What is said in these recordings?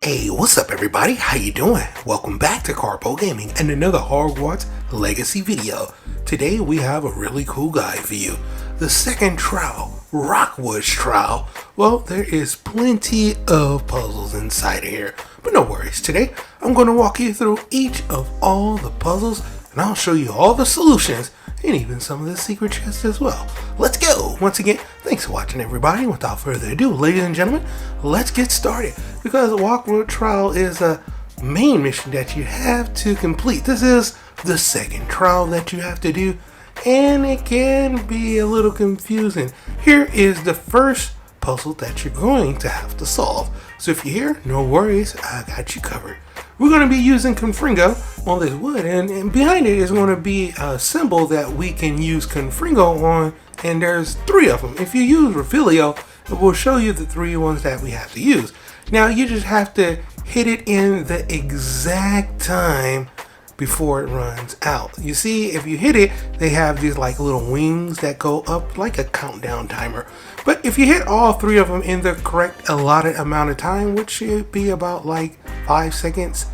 Hey, what's up everybody? How you doing? Welcome back to Karpo Gaming and another Hogwarts Legacy video. Today we have a really cool guide for you. The second trial, Rockwood's trial. Well, there is plenty of puzzles inside of here, but no worries. Today I'm going to walk you through each of all the puzzles and I'll show you all the solutions and even some of the secret chests as well. Let's go! Once again, thanks for watching everybody. Without further ado, ladies and gentlemen, let's get started. Because the Rockwood trial is a main mission that you have to complete. This is the second trial that you have to do, and it can be a little confusing. Here is the first puzzle that you're going to have to solve. So if you're here, no worries, I got you covered. We're going to be using Confringo on this wood, and behind it is going to be a symbol that we can use Confringo on, and there's 3 of them. If you use Refilio, it will show you the 3 ones that we have to use. Now you just have to hit it in the exact time before it runs out. You see, if you hit it, they have these like little wings that go up like a countdown timer. But if you hit all 3 of them in the correct allotted amount of time, which should be about like 5 seconds,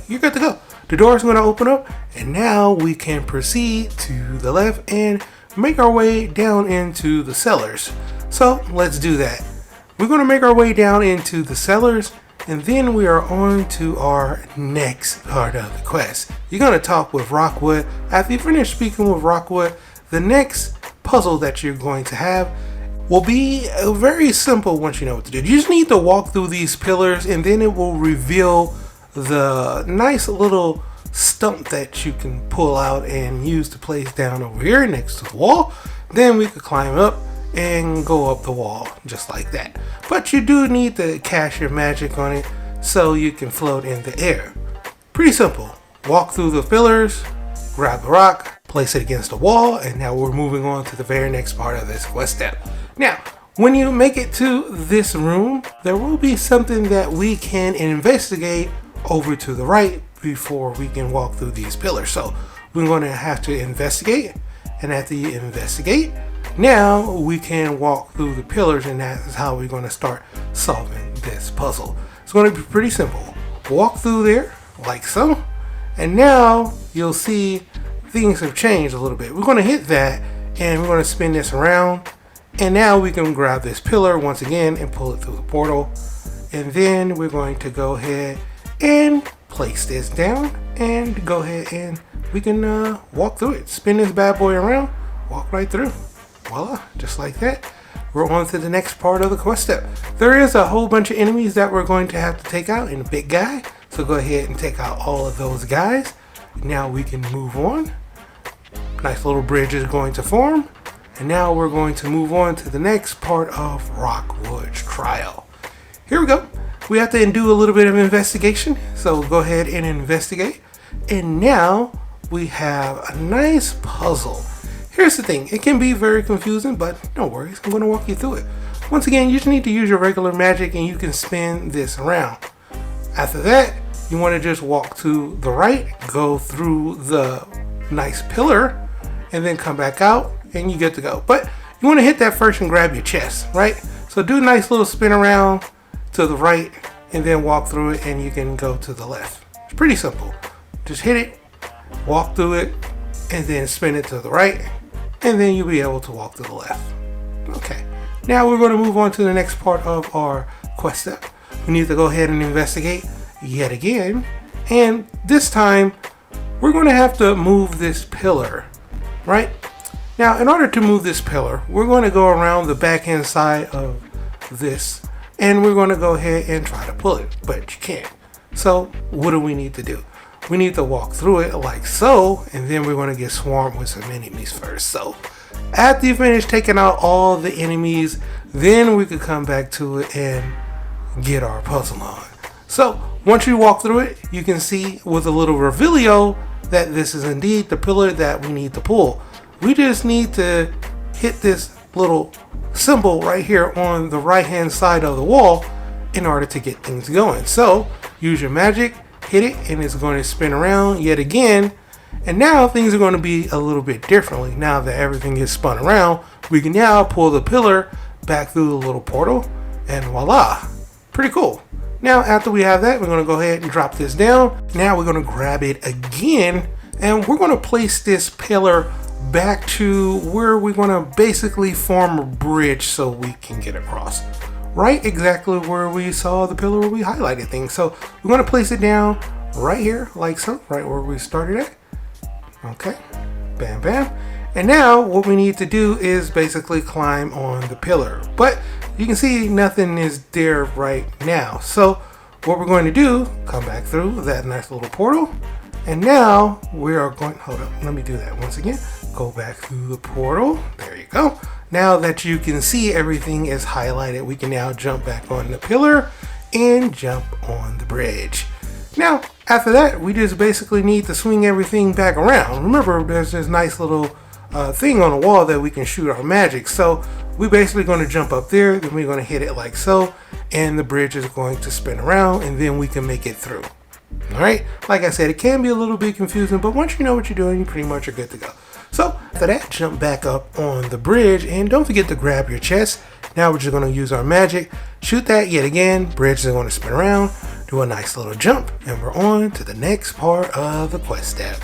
you're good to go. The door is going to open up, and now we can proceed to the left and make our way down into the cellars. So let's do that. We're going to make our way down into the cellars, and then we are on to our next part of the quest. You're going to talk with Rockwood. After you finish speaking with Rockwood, the next puzzle that you're going to have will be very simple once you know what to do. You just need to walk through these pillars, and then it will reveal the nice little stump that you can pull out and use to place down over here next to the wall. Then we could climb up and go up the wall just like that. But you do need to cast your magic on it so you can float in the air. Pretty simple. Walk through the pillars, grab the rock, place it against the wall, and now we're moving on to the very next part of this quest step. Now, when you make it to this room, there will be something that we can investigate over to the right before we can walk through these pillars. So we're going to have to investigate, and after you investigate, now we can walk through the pillars, and that is how we're going to start solving this puzzle. It's going to be pretty simple. Walk through there like so, and now you'll see things have changed a little bit. We're going to hit that, and we're going to spin this around, and now we can grab this pillar once again and pull it through the portal. And then we're going to go ahead and place this down and go ahead and we can walk through it. Spin this bad boy around, walk right through. Voila, just like that. We're on to the next part of the quest step. There is a whole bunch of enemies that we're going to have to take out and a big guy. So go ahead and take out all of those guys. Now we can move on. Nice little bridge is going to form. And now we're going to move on to the next part of Rockwood's trial. Here we go. We have to do a little bit of investigation. So go ahead and investigate. And now we have a nice puzzle. Here's the thing. It can be very confusing, but no worries. I'm going to walk you through it. Once again, you just need to use your regular magic and you can spin this around. After that, you want to just walk to the right, go through the nice pillar, and then come back out and you get to go. But you want to hit that first and grab your chest, right? So do a nice little spin around to the right and then walk through it, and you can go to the left. It's pretty simple. Just hit it, walk through it, and then spin it to the right, and then you'll be able to walk to the left. Okay, now we're going to move on to the next part of our quest step. We need to go ahead and investigate yet again, and this time we're going to have to move this pillar, right? Now, in order to move this pillar, we're going to go around the backhand side of this, and we're going to go ahead and try to pull it, but you can't. So what do we need to do? We need to walk through it like so, and then we're going to get swarmed with some enemies first. So after you finish taking out all the enemies, then we could come back to it and get our puzzle on. So once you walk through it, you can see with a little revealio that this is indeed the pillar that we need to pull. We just need to hit this little symbol right here on the right hand side of the wall in order to get things going. So use your magic, hit it, and it's going to spin around yet again, and now things are going to be a little bit differently. Now that everything is spun around, we can now pull the pillar back through the little portal, and voila, pretty cool. Now after we have that, we're going to go ahead and drop this down. Now we're going to grab it again, and we're going to place this pillar back to where we're going to basically form a bridge so we can get across. Right exactly where we saw the pillar where we highlighted things. So we're going to place it down right here like so, right where we started at. Okay, bam, bam. And now what we need to do is basically climb on the pillar. But you can see nothing is there right now. So what we're going to do, come back through that nice little portal. And now we are going, hold up, let me do that once again. Go back through the portal. There you go. Now that you can see everything is highlighted, we can now jump back on the pillar and jump on the bridge. Now, after that, we just basically need to swing everything back around. Remember, there's this nice little thing on the wall that we can shoot our magic. So we're basically going to jump up there, then we're going to hit it like so, and the bridge is going to spin around, and then we can make it through. All right, like I said, it can be a little bit confusing, but once you know what you're doing, you pretty much are good to go. So after that, jump back up on the bridge, and don't forget to grab your chest. Now we're just going to use our magic, shoot that yet again, bridge is going to spin around, do a nice little jump, and we're on to the next part of the quest step,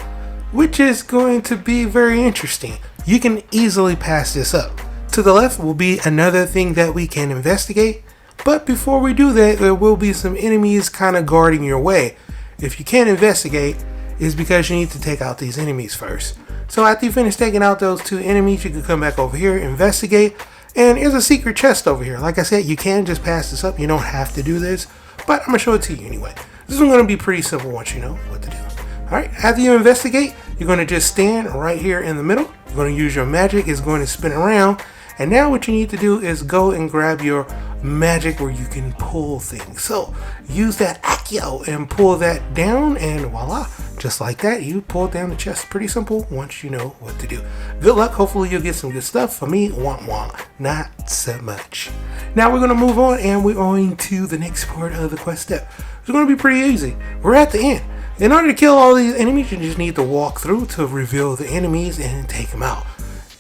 which is going to be very interesting. You can easily pass this up. To the left will be another thing that we can investigate, but before we do that, there will be some enemies kind of guarding your way. If you can't investigate, it's because you need to take out these enemies first. So after you finish taking out those two enemies, you can come back over here, investigate, and there's a secret chest over here. Like I said, you can just pass this up. You don't have to do this, but I'm going to show it to you anyway. This is going to be pretty simple once you know what to do. Alright, after you investigate, you're going to just stand right here in the middle. You're going to use your magic. It's going to spin around. And now what you need to do is go and grab your magic where you can pull things. So use that a.k.a. and pull that down, and voila, just like that, you pull down the chest. Pretty simple once you know what to do. Good luck. Hopefully you'll get some good stuff. For me, wah, not so much. Now we're going to move on, and we're going to the next part of the quest step. It's going to be pretty easy. We're at the end. In order to kill all these enemies, you just need to walk through to reveal the enemies and take them out.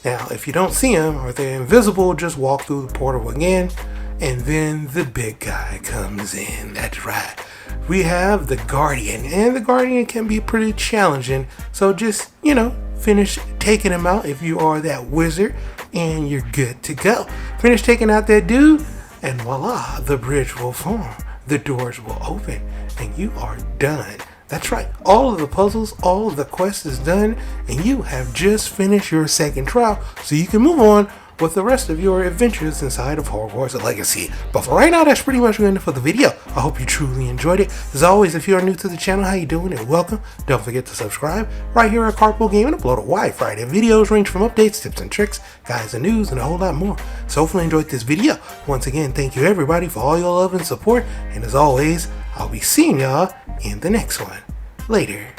Now, if you don't see them or they're invisible, just walk through the portal again, and then the big guy comes in. That's right. We have the Guardian, and the Guardian can be pretty challenging. So just, finish taking him out if you are that wizard, and you're good to go. Finish taking out that dude, and voila, the bridge will form. The doors will open, and you are done. That's right, all of the puzzles, all of the quests is done, and you have just finished your second trial, so you can move on with the rest of your adventures inside of Hogwarts Legacy. But for right now, that's pretty much it for the video. I hope you truly enjoyed it. As always, if you are new to the channel, how you doing and welcome. Don't forget to subscribe. Right here at Karpo Gaming, upload a wide variety of videos, range from updates, tips and tricks, guides and news, and a whole lot more. So hopefully you enjoyed this video. Once again, thank you everybody for all your love and support, and as always, I'll be seeing y'all in the next one. Later.